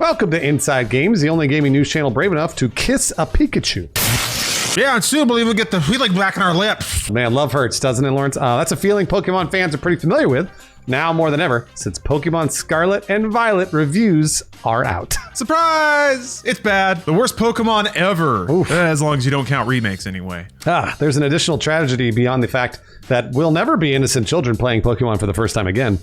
Welcome to Inside Games, the only gaming news channel brave enough to kiss a Pikachu. Yeah, and soon we'll even get the feeling back in our lips. Man, love hurts, doesn't it, Lawrence? That's a feeling Pokemon fans are pretty familiar with, now more than ever, since Pokemon Scarlet and Violet reviews are out. Surprise! It's bad. The worst Pokemon ever. As long as you don't count remakes anyway. There's an additional tragedy beyond the fact that we'll never be innocent children playing Pokemon for the first time again.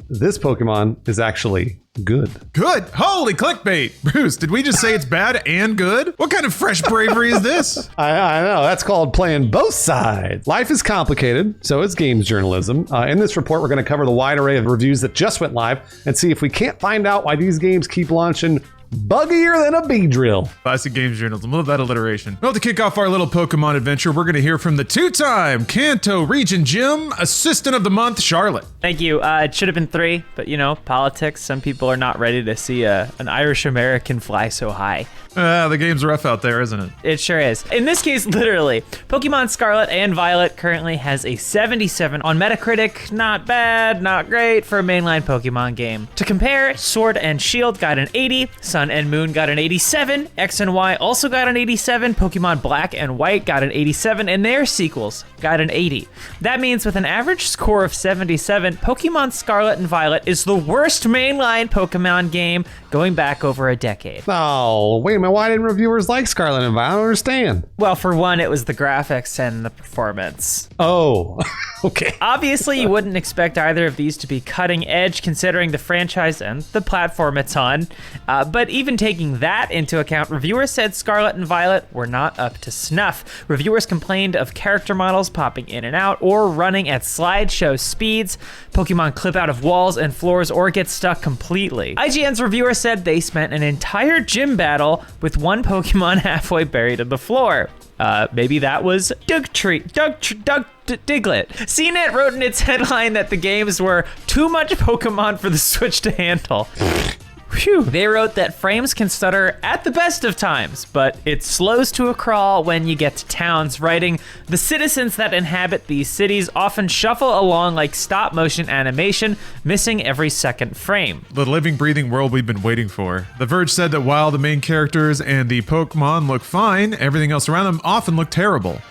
This Pokemon is actually good. Good? Holy clickbait. Bruce, did we just say it's bad and good? What kind of fresh bravery is this? I know, that's called playing both sides. Life is complicated, so is games journalism. In this report, we're going to cover the wide array of reviews that just went live and see if we can't find out why these games keep launching buggier than a bee drill. Classic games journalism. Love that alliteration. Well, to kick off our little Pokemon adventure, we're going to hear from the two-time Kanto Region Gym Assistant of the Month, Charlotte. Thank you. It should have been 3, but you know, politics. Some people are not ready to see an Irish American fly so high. The game's rough out there, isn't it? It sure is. In this case, literally. Pokemon Scarlet and Violet currently has a 77 on Metacritic. Not bad, not great for a mainline Pokemon game. To compare, Sword and Shield got an 80, Sun and Moon got an 87, X and Y also got an 87, Pokemon Black and White got an 87, and their sequels got an 80. That means with an average score of 77, Pokemon Scarlet and Violet is the worst mainline Pokemon game going back over a decade. Oh, wait a minute. Why didn't reviewers like Scarlet and Violet? I don't understand. Well, for one, it was the graphics and the performance. Oh, okay. Obviously, you wouldn't expect either of these to be cutting edge considering the franchise and the platform it's on. But even taking that into account, reviewers said Scarlet and Violet were not up to snuff. Reviewers complained of character models popping in and out or running at slideshow speeds. Pokemon clip out of walls and floors or get stuck completely. IGN's reviewer said they spent an entire gym battle with one Pokemon halfway buried in the floor. Maybe that was Diglett. CNET wrote in its headline that the games were too much Pokemon for the Switch to handle. Phew. They wrote that frames can stutter at the best of times, but it slows to a crawl when you get to towns, writing, the citizens that inhabit these cities often shuffle along like stop motion animation, missing every second frame. The living, breathing world we've been waiting for. The Verge said that while the main characters and the Pokemon look fine, everything else around them often look terrible.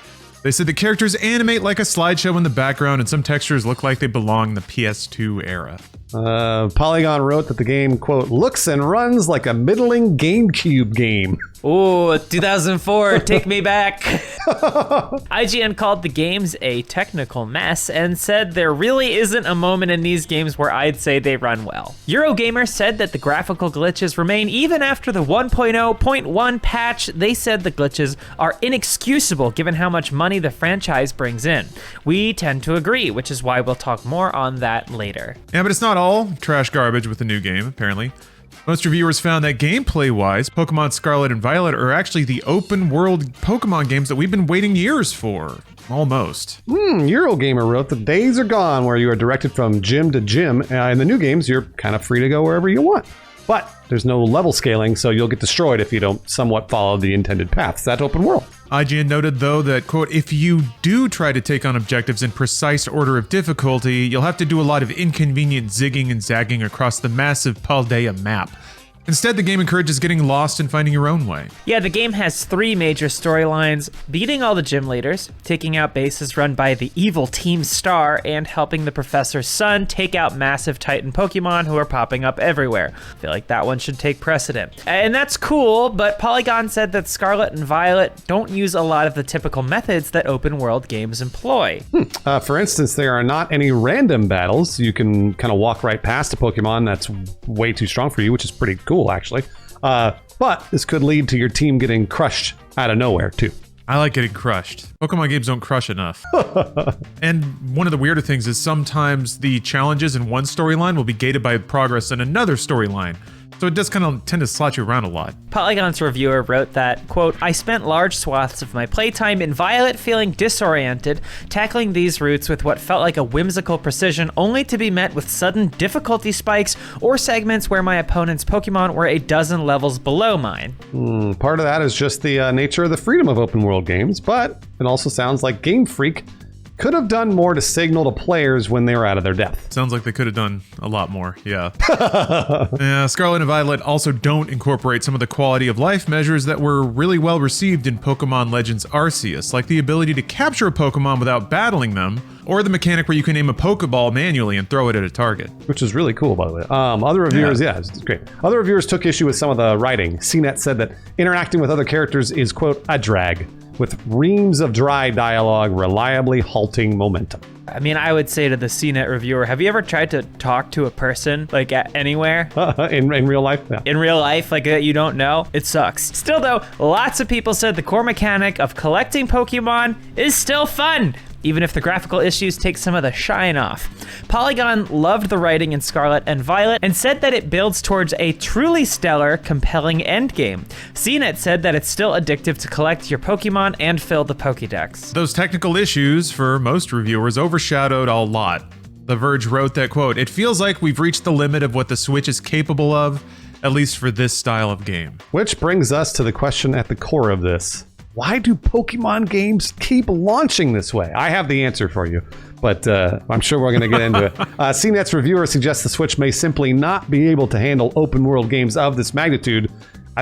They said the characters animate like a slideshow in the background and some textures look like they belong in the PS2 era. Polygon wrote that the game, quote, looks and runs like a middling GameCube game. Ooh, 2004, take me back. IGN called the games a technical mess and said there really isn't a moment in these games where I'd say they run well. Eurogamer said that the graphical glitches remain even after the 1.0.1 patch. They said the glitches are inexcusable given how much money the franchise brings in. We tend to agree, which is why we'll talk more on that later. Yeah, but it's not all trash garbage with the new game, apparently. Most reviewers found that gameplay-wise, Pokemon Scarlet and Violet are actually the open-world Pokemon games that we've been waiting years for. Almost. Eurogamer wrote, the days are gone where you are directed from gym to gym. In the new games, you're kind of free to go wherever you want. But there's no level scaling, so you'll get destroyed if you don't somewhat follow the intended paths. That's open world. IGN noted, though, that, quote, if you do try to take on objectives in precise order of difficulty, you'll have to do a lot of inconvenient zigging and zagging across the massive Paldea map. Instead, the game encourages getting lost and finding your own way. Yeah, the game has 3 major storylines: beating all the gym leaders, taking out bases run by the evil Team Star, and helping the professor's son take out massive Titan Pokemon who are popping up everywhere. I feel like that one should take precedent. And that's cool, but Polygon said that Scarlet and Violet don't use a lot of the typical methods that open world games employ. For instance, there are not any random battles. You can kind of walk right past a Pokemon that's way too strong for you, which is pretty cool, actually. But this could lead to your team getting crushed out of nowhere, too. I like getting crushed. Pokemon games don't crush enough. And one of the weirder things is sometimes the challenges in one storyline will be gated by progress in another storyline. So it does kind of tend to slot you around a lot. Polygon's reviewer wrote that, quote, I spent large swaths of my playtime in Violet feeling disoriented, tackling these routes with what felt like a whimsical precision, only to be met with sudden difficulty spikes or segments where my opponent's Pokemon were a dozen levels below mine. Part of that is just the nature of the freedom of open world games, but it also sounds like Game Freak could have done more to signal to players when they were out of their depth. Sounds like they could have done a lot more, yeah. Yeah, Scarlet and Violet also don't incorporate some of the quality of life measures that were really well received in Pokemon Legends Arceus, like the ability to capture a Pokemon without battling them, or the mechanic where you can aim a Pokeball manually and throw it at a target. Which is really cool, by the way. Other reviewers, yeah, it's great. Other reviewers took issue with some of the writing. CNET said that interacting with other characters is, quote, a drag, with reams of dry dialogue reliably halting momentum. I mean, I would say to the CNET reviewer, have you ever tried to talk to a person, like anywhere? In real life? Yeah. In real life, like that you don't know? It sucks. Still though, lots of people said the core mechanic of collecting Pokemon is still fun, even if the graphical issues take some of the shine off. Polygon loved the writing in Scarlet and Violet and said that it builds towards a truly stellar, compelling endgame. CNET said that it's still addictive to collect your Pokemon and fill the Pokédex. Those technical issues, for most reviewers, overshadowed a lot. The Verge wrote that, quote, "It feels like we've reached the limit of what the Switch is capable of, at least for this style of game." Which brings us to the question at the core of this. Why do Pokemon games keep launching this way? I have the answer for you, but I'm sure we're going to get into it. CNET's reviewer suggests the Switch may simply not be able to handle open world games of this magnitude.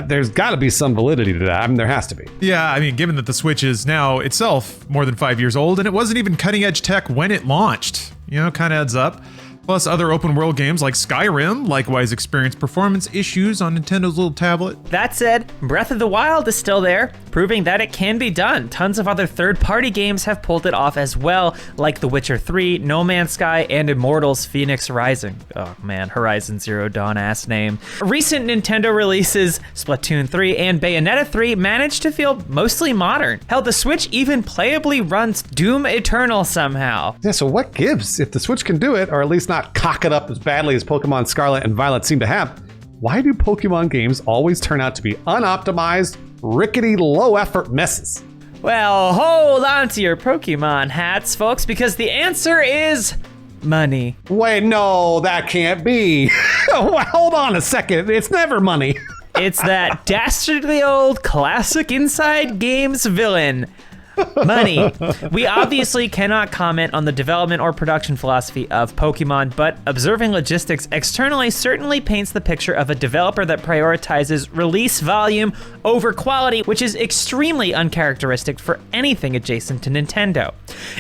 There's got to be some validity to that. I mean, there has to be. Yeah, I mean, given that the Switch is now itself more than 5 years old, and it wasn't even cutting edge tech when it launched, kind of adds up. Plus, other open world games like Skyrim likewise experienced performance issues on Nintendo's little tablet. That said, Breath of the Wild is still there, proving that it can be done. Tons of other third-party games have pulled it off as well, like The Witcher 3, No Man's Sky, and Immortals Phoenix Rising. Oh man, Horizon Zero Dawn ass name. Recent Nintendo releases, Splatoon 3 and Bayonetta 3, managed to feel mostly modern. Hell, the Switch even playably runs Doom Eternal somehow. Yeah, so what gives? If the Switch can do it, or at least not cock it up as badly as Pokemon Scarlet and Violet seem to have, why do Pokemon games always turn out to be unoptimized, rickety, low-effort messes? Well, hold on to your Pokemon hats, folks, because the answer is money. Wait, no, that can't be. Hold on a second. It's never money. It's that dastardly old classic Inside Games villain. Money. We obviously cannot comment on the development or production philosophy of Pokemon, but observing logistics externally certainly paints the picture of a developer that prioritizes release volume over quality, which is extremely uncharacteristic for anything adjacent to Nintendo.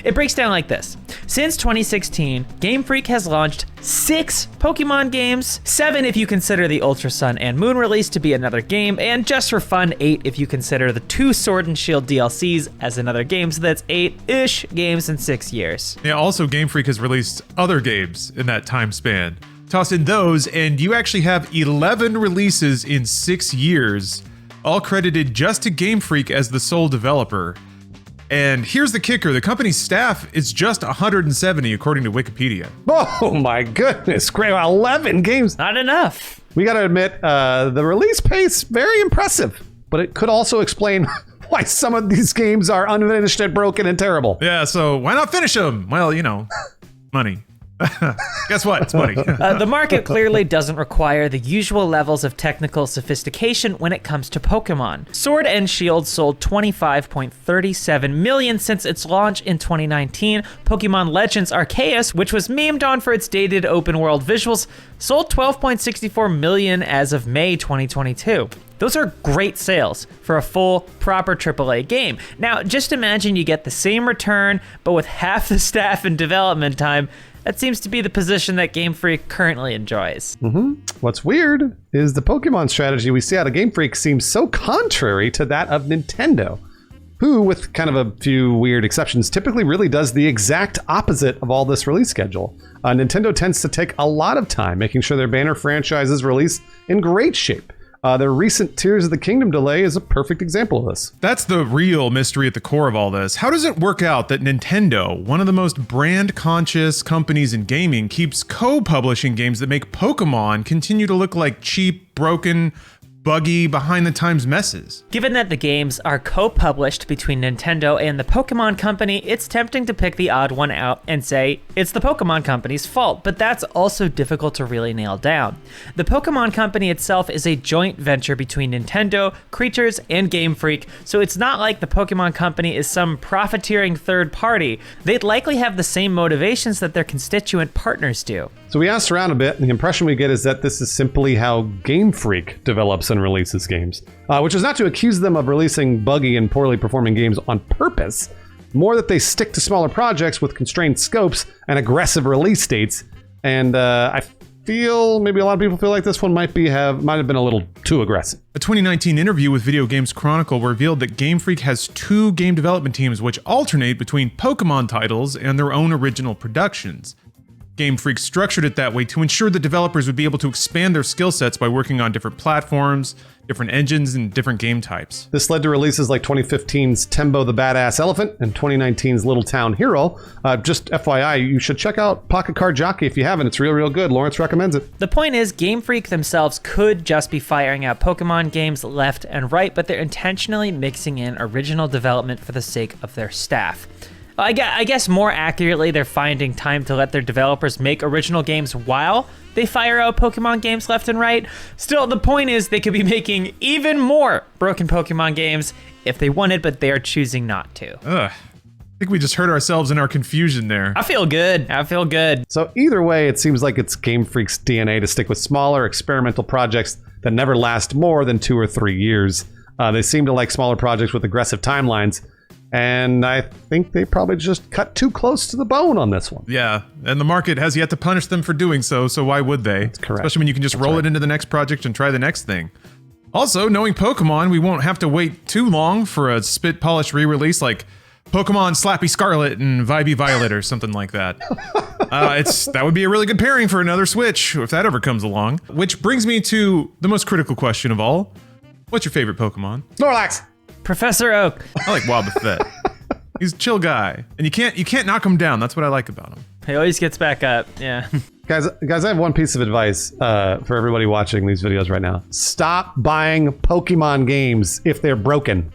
It breaks down like this. Since 2016, Game Freak has launched 6 Pokemon games, 7 if you consider the Ultra Sun and Moon release to be another game, and just for fun, 8 if you consider the 2 Sword and Shield DLCs as another game, so that's 8-ish games in 6 years. Yeah, also Game Freak has released other games in that time span. Toss in those, and you actually have 11 releases in 6 years, all credited just to Game Freak as the sole developer. And here's the kicker, the company's staff is just 170 according to Wikipedia. Oh my goodness, great, 11 games. Not enough. We gotta admit, the release pace, very impressive, but it could also explain why some of these games are unfinished and broken and terrible. Yeah, so why not finish them? Well, money. Guess what? It's money. The market clearly doesn't require the usual levels of technical sophistication when it comes to Pokemon. Sword and Shield sold 25.37 million since its launch in 2019. Pokemon Legends Arceus, which was memed on for its dated open world visuals, sold 12.64 million as of May 2022. Those are great sales for a full, proper AAA game. Now, just imagine you get the same return, but with half the staff and development time. That seems to be the position that Game Freak currently enjoys. What's weird is the Pokemon strategy we see out of Game Freak seems so contrary to that of Nintendo, who, with kind of a few weird exceptions, typically really does the exact opposite of all this release schedule. Nintendo tends to take a lot of time making sure their banner franchises release in great shape. Their recent Tears of the Kingdom delay is a perfect example of this. That's the real mystery at the core of all this. How does it work out that Nintendo, one of the most brand-conscious companies in gaming, keeps co-publishing games that make Pokemon continue to look like cheap, broken, buggy, behind the times messes. Given that the games are co-published between Nintendo and the Pokemon Company, it's tempting to pick the odd one out and say it's the Pokemon Company's fault, but that's also difficult to really nail down. The Pokemon Company itself is a joint venture between Nintendo, Creatures, and Game Freak, so it's not like the Pokemon Company is some profiteering third party. They'd likely have the same motivations that their constituent partners do. So we asked around a bit, and the impression we get is that this is simply how Game Freak develops and releases games, which is not to accuse them of releasing buggy and poorly performing games on purpose, more that they stick to smaller projects with constrained scopes and aggressive release dates. And I feel maybe a lot of people feel like this one might have been a little too aggressive. A 2019 interview with Video Games Chronicle revealed that Game Freak has 2 game development teams which alternate between Pokemon titles and their own original productions. Game Freak structured it that way to ensure that developers would be able to expand their skill sets by working on different platforms, different engines, and different game types. This led to releases like 2015's Tembo the Badass Elephant and 2019's Little Town Hero. Just FYI, you should check out Pocket Card Jockey if you haven't. It's real good. Lawrence recommends it. The point is, Game Freak themselves could just be firing out Pokemon games left and right, but they're intentionally mixing in original development for the sake of their staff. I guess more accurately, they're finding time to let their developers make original games while they fire out Pokemon games left and right. Still, the point is they could be making even more broken Pokemon games if they wanted, but they're choosing not to. Ugh. I think we just hurt ourselves in our confusion there. I feel good. So either way, it seems like it's Game Freak's DNA to stick with smaller experimental projects that never last more than 2 or 3 years. They seem to like smaller projects with aggressive timelines. And I think they probably just cut too close to the bone on this one. Yeah, and the market has yet to punish them for doing so why would they? That's correct. Especially when you can just roll it into the next project and try the next thing. Also, knowing Pokemon, we won't have to wait too long for a spit-polished re-release like Pokemon Slappy Scarlet and Vibey Violet or something like that. That would be a really good pairing for another Switch, if that ever comes along. Which brings me to the most critical question of all. What's your favorite Pokemon? Snorlax! Professor Oak. I like Wobbuffet. He's a chill guy. And you can't knock him down. That's what I like about him. He always gets back up, yeah. Guys, I have one piece of advice for everybody watching these videos right now. Stop buying Pokemon games if they're broken.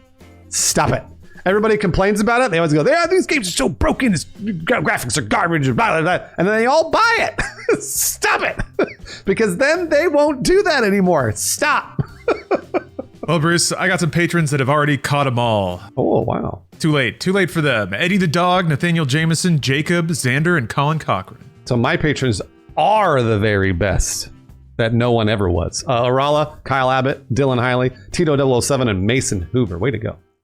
Stop it. Everybody complains about it. They always go, yeah, these games are so broken. This graphics are garbage, blah, blah, blah. And then they all buy it. Stop it. Because then they won't do that anymore. Stop. Well, Bruce, I got some patrons that have already caught them all. Oh, wow. Too late for them. Eddie the Dog, Nathaniel Jameson, Jacob, Xander, and Colin Cochran. So my patrons are the very best that no one ever was. Arala, Kyle Abbott, Dylan Hiley, Tito 007, and Mason Hoover. Way to go.